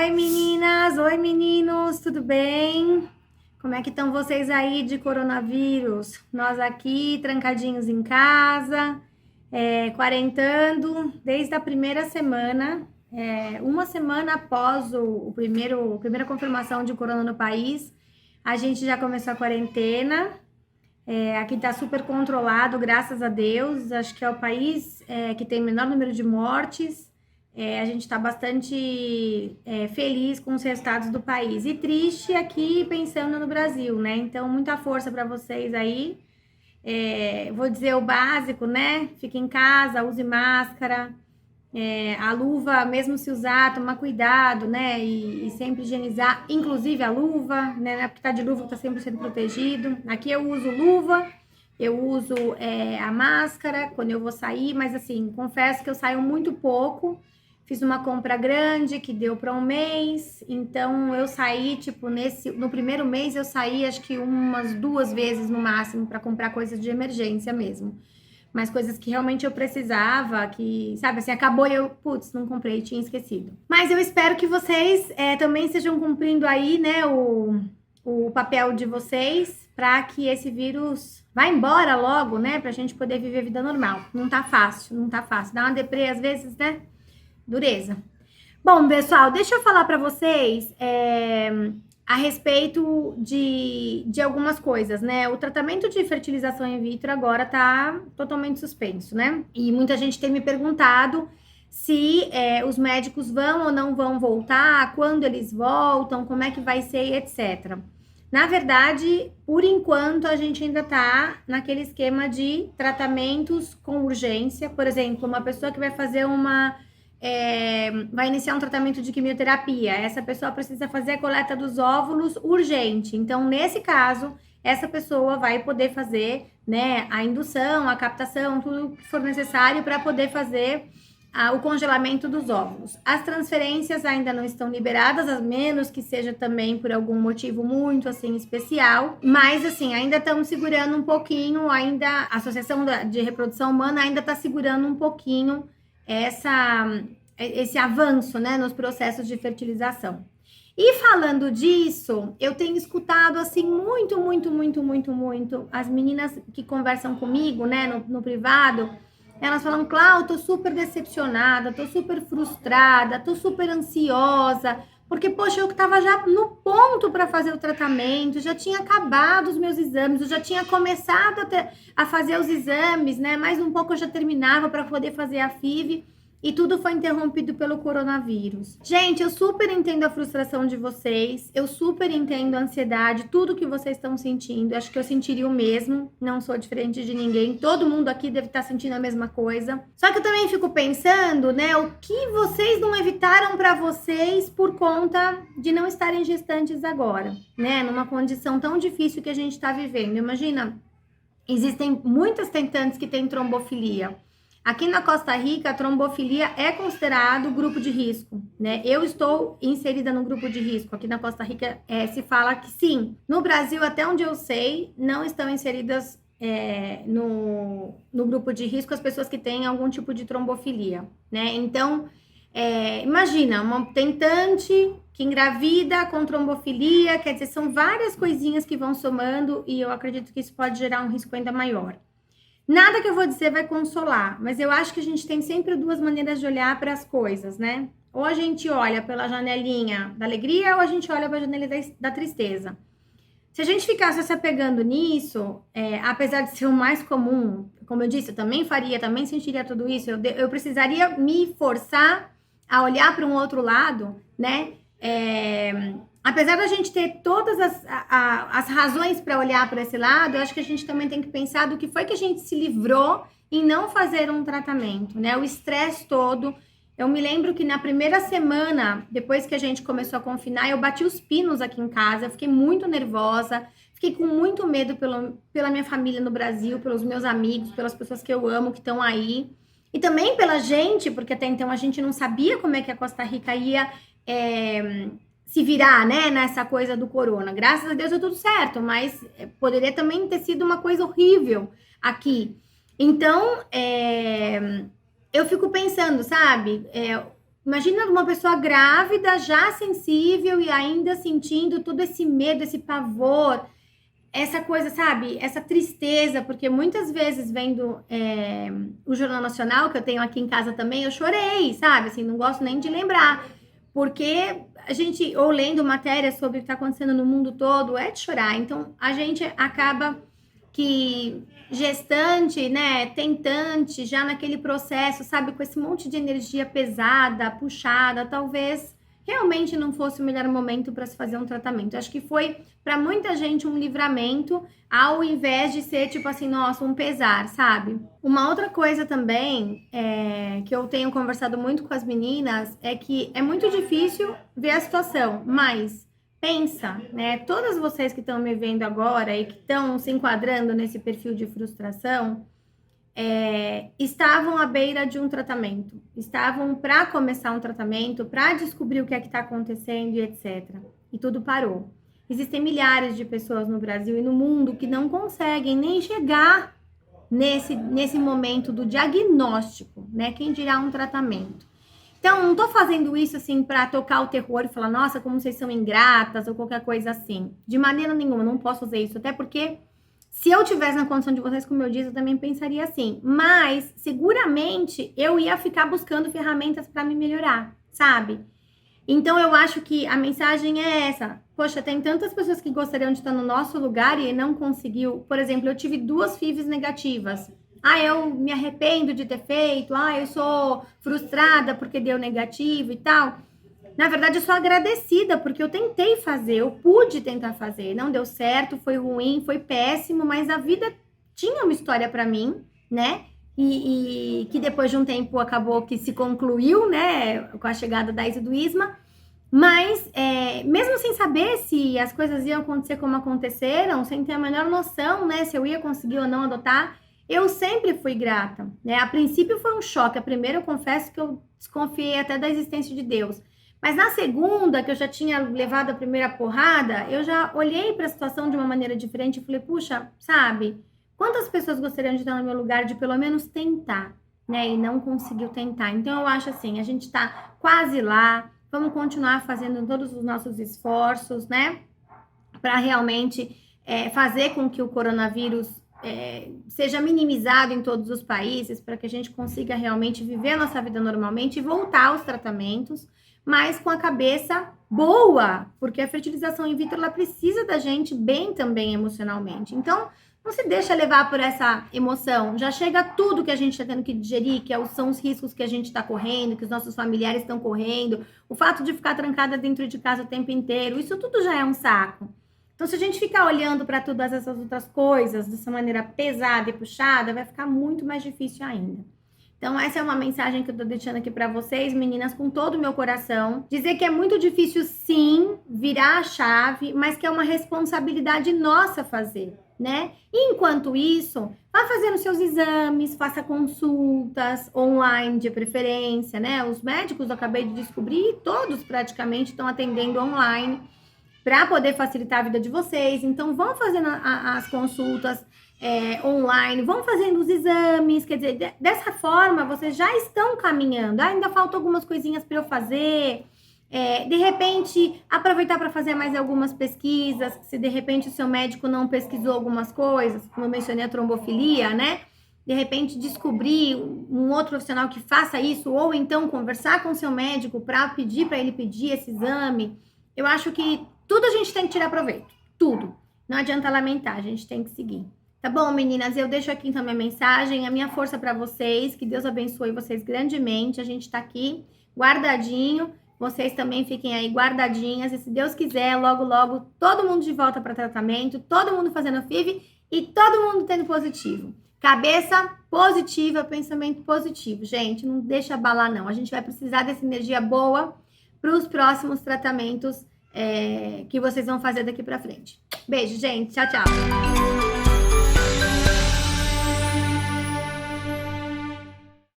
Oi meninas, oi meninos, tudo bem? Como é que estão vocês aí de coronavírus? Nós aqui trancadinhos em casa, quarentando desde a primeira semana, uma semana após a primeira confirmação de corona no país, a gente já começou a quarentena. Aqui está super controlado, graças a Deus. Acho que é o país que tem o menor número de mortes. A gente está bastante feliz com os resultados do país. E triste aqui pensando no Brasil, né? Então, muita força para vocês aí. Vou dizer o básico, né? Fique em casa, use máscara. A luva, mesmo se usar, tomar cuidado, né? E sempre higienizar, inclusive a luva, né? Porque tá de luva, tá sempre sendo protegido. Aqui eu uso luva, eu uso a máscara quando eu vou sair, mas assim, confesso que eu saio muito pouco. Fiz uma compra grande que deu para um mês, então eu saí, tipo, no primeiro mês eu saí acho que umas 2 vezes no máximo para comprar coisas de emergência mesmo. Mas coisas que realmente eu precisava, que, sabe, assim, acabou e eu, putz, não comprei, tinha esquecido. Mas eu espero que vocês também estejam cumprindo aí, né, o papel de vocês para que esse vírus vá embora logo, né, pra gente poder viver a vida normal. Não tá fácil, não tá fácil. Dá uma deprê às vezes, né? Dureza. Bom, pessoal, deixa eu falar para vocês a respeito de algumas coisas, né? O tratamento de fertilização in vitro agora tá totalmente suspenso, né? E muita gente tem me perguntado se os médicos vão ou não vão voltar, quando eles voltam, como é que vai ser, etc. Na verdade, por enquanto, a gente ainda tá naquele esquema de tratamentos com urgência. Por exemplo, uma pessoa que vai fazer vai iniciar um tratamento de quimioterapia. Essa pessoa precisa fazer a coleta dos óvulos urgente. Então, nesse caso, essa pessoa vai poder fazer, né, a indução, a captação, tudo que for necessário para poder fazer o congelamento dos óvulos. As transferências ainda não estão liberadas, a menos que seja também por algum motivo muito assim especial, mas assim, ainda estamos segurando um pouquinho, ainda a Associação de Reprodução Humana ainda está segurando um pouquinho esse avanço, né, nos processos de fertilização. E falando disso, eu tenho escutado assim muito as meninas que conversam comigo, né, no privado. Elas falam, Cláudia, tô super decepcionada, tô super frustrada, tô super ansiosa, porque, poxa, eu tava já no ponto para fazer o tratamento, já tinha acabado os meus exames, eu já tinha começado a fazer os exames, né? Mais um pouco eu já terminava para poder fazer a FIV. E tudo foi interrompido pelo coronavírus. Gente, eu super entendo a frustração de vocês, eu super entendo a ansiedade, tudo que vocês estão sentindo. Acho que eu sentiria o mesmo, não sou diferente de ninguém. Todo mundo aqui deve estar sentindo a mesma coisa. Só que eu também fico pensando, né, o que vocês não evitaram para vocês por conta de não estarem gestantes agora, né? Numa condição tão difícil que a gente está vivendo. Imagina, existem muitas tentantes que têm trombofilia. Aqui na Costa Rica, a trombofilia é considerado grupo de risco, né? Eu estou inserida no grupo de risco. Aqui na Costa Rica se fala que sim. No Brasil, até onde eu sei, não estão inseridas no grupo de risco as pessoas que têm algum tipo de trombofilia, né? Então, imagina, uma tentante que engravida com trombofilia, quer dizer, são várias coisinhas que vão somando e eu acredito que isso pode gerar um risco ainda maior. Nada que eu vou dizer vai consolar, mas eu acho que a gente tem sempre duas maneiras de olhar para as coisas, né? Ou a gente olha pela janelinha da alegria ou a gente olha pela janela da tristeza. Se a gente ficar só se apegando nisso, apesar de ser o mais comum, como eu disse, eu também faria, também sentiria tudo isso, eu precisaria me forçar a olhar para um outro lado, né? Apesar da gente ter todas as razões para olhar para esse lado, eu acho que a gente também tem que pensar do que foi que a gente se livrou em não fazer um tratamento, né? O estresse todo. Eu me lembro que na primeira semana, depois que a gente começou a confinar, eu bati os pinos aqui em casa, eu fiquei muito nervosa, fiquei com muito medo pela minha família no Brasil, pelos meus amigos, pelas pessoas que eu amo, que estão aí. E também pela gente, porque até então a gente não sabia como é que a Costa Rica ia se virar, né, nessa coisa do corona. Graças a Deus deu tudo certo, mas poderia também ter sido uma coisa horrível aqui. Então, eu fico pensando, sabe, Imagina uma pessoa grávida, já sensível e ainda sentindo todo esse medo, esse pavor, essa coisa, sabe? Essa tristeza, porque muitas vezes vendo o Jornal Nacional, que eu tenho aqui em casa também, eu chorei, sabe? Assim, não gosto nem de lembrar, porque a gente, ou lendo matérias sobre o que está acontecendo no mundo todo, é de chorar. Então, a gente acaba que gestante, né, tentante, já naquele processo, sabe, com esse monte de energia pesada, puxada, talvez realmente não fosse o melhor momento para se fazer um tratamento. Acho que foi para muita gente um livramento, ao invés de ser tipo assim, nossa, um pesar, sabe? Uma outra coisa também que eu tenho conversado muito com as meninas é que é muito difícil ver a situação, mas pensa, né? Todas vocês que estão me vendo agora e que estão se enquadrando nesse perfil de frustração, estavam à beira de um tratamento, estavam para começar um tratamento, para descobrir o que é que está acontecendo e etc. E tudo parou. Existem milhares de pessoas no Brasil e no mundo que não conseguem nem chegar nesse momento do diagnóstico, né? Quem dirá um tratamento. Então, não tô fazendo isso assim para tocar o terror e falar, nossa, como vocês são ingratas ou qualquer coisa assim. De maneira nenhuma, não posso fazer isso, até porque se eu tivesse na condição de vocês, como eu disse, eu também pensaria assim. Mas, seguramente, eu ia ficar buscando ferramentas para me melhorar, sabe? Então, eu acho que a mensagem é essa. Poxa, tem tantas pessoas que gostariam de estar no nosso lugar e não conseguiu. Por exemplo, eu tive 2 FIVs negativas. Eu me arrependo de ter feito. Eu sou frustrada porque deu negativo e tal. Na verdade, eu sou agradecida, porque eu tentei fazer, eu pude tentar fazer. Não deu certo, foi ruim, foi péssimo, mas a vida tinha uma história para mim, né? E que depois de um tempo acabou que se concluiu, né? Com a chegada da Isa e do Isma. Mas, mesmo sem saber se as coisas iam acontecer como aconteceram, sem ter a menor noção, né? Se eu ia conseguir ou não adotar, eu sempre fui grata, né? A princípio foi um choque. A primeira, eu confesso que eu desconfiei até da existência de Deus. Mas na segunda, que eu já tinha levado a primeira porrada, eu já olhei para a situação de uma maneira diferente e falei, puxa, sabe? Quantas pessoas gostariam de estar no meu lugar de pelo menos tentar, né? E não conseguiu tentar. Então, eu acho assim, a gente está quase lá, vamos continuar fazendo todos os nossos esforços, né? Para realmente fazer com que o coronavírus seja minimizado em todos os países, para que a gente consiga realmente viver a nossa vida normalmente e voltar aos tratamentos, mas com a cabeça boa, porque a fertilização in vitro ela precisa da gente bem também emocionalmente. Então, não se deixa levar por essa emoção. Já chega tudo que a gente está tendo que digerir, são os riscos que a gente está correndo, que os nossos familiares estão correndo, o fato de ficar trancada dentro de casa o tempo inteiro, isso tudo já é um saco. Então, se a gente ficar olhando para todas essas outras coisas dessa maneira pesada e puxada, vai ficar muito mais difícil ainda. Então, essa é uma mensagem que eu tô deixando aqui para vocês, meninas, com todo o meu coração. Dizer que é muito difícil, sim, virar a chave, mas que é uma responsabilidade nossa fazer, né? E enquanto isso, vá fazendo seus exames, faça consultas online de preferência, né? Os médicos, eu acabei de descobrir, todos praticamente estão atendendo online para poder facilitar a vida de vocês. Então, vão fazendo as consultas online, vão fazendo os exames, quer dizer, dessa forma, vocês já estão caminhando. Ainda faltam algumas coisinhas para eu fazer. De repente, aproveitar para fazer mais algumas pesquisas, se de repente o seu médico não pesquisou algumas coisas, como eu mencionei a trombofilia, né? De repente, descobrir um outro profissional que faça isso, ou então conversar com o seu médico para pedir para ele pedir esse exame. Eu acho que tudo a gente tem que tirar proveito. Tudo. Não adianta lamentar, a gente tem que seguir. Tá bom, meninas? Eu deixo aqui então minha mensagem, a minha força para vocês. Que Deus abençoe vocês grandemente. A gente tá aqui guardadinho. Vocês também fiquem aí guardadinhas. E se Deus quiser, logo, logo, todo mundo de volta para tratamento. Todo mundo fazendo FIV e todo mundo tendo positivo. Cabeça positiva, pensamento positivo. Gente, não deixa abalar, não. A gente vai precisar dessa energia boa para os próximos tratamentos que vocês vão fazer daqui para frente. Beijo, gente. Tchau, tchau.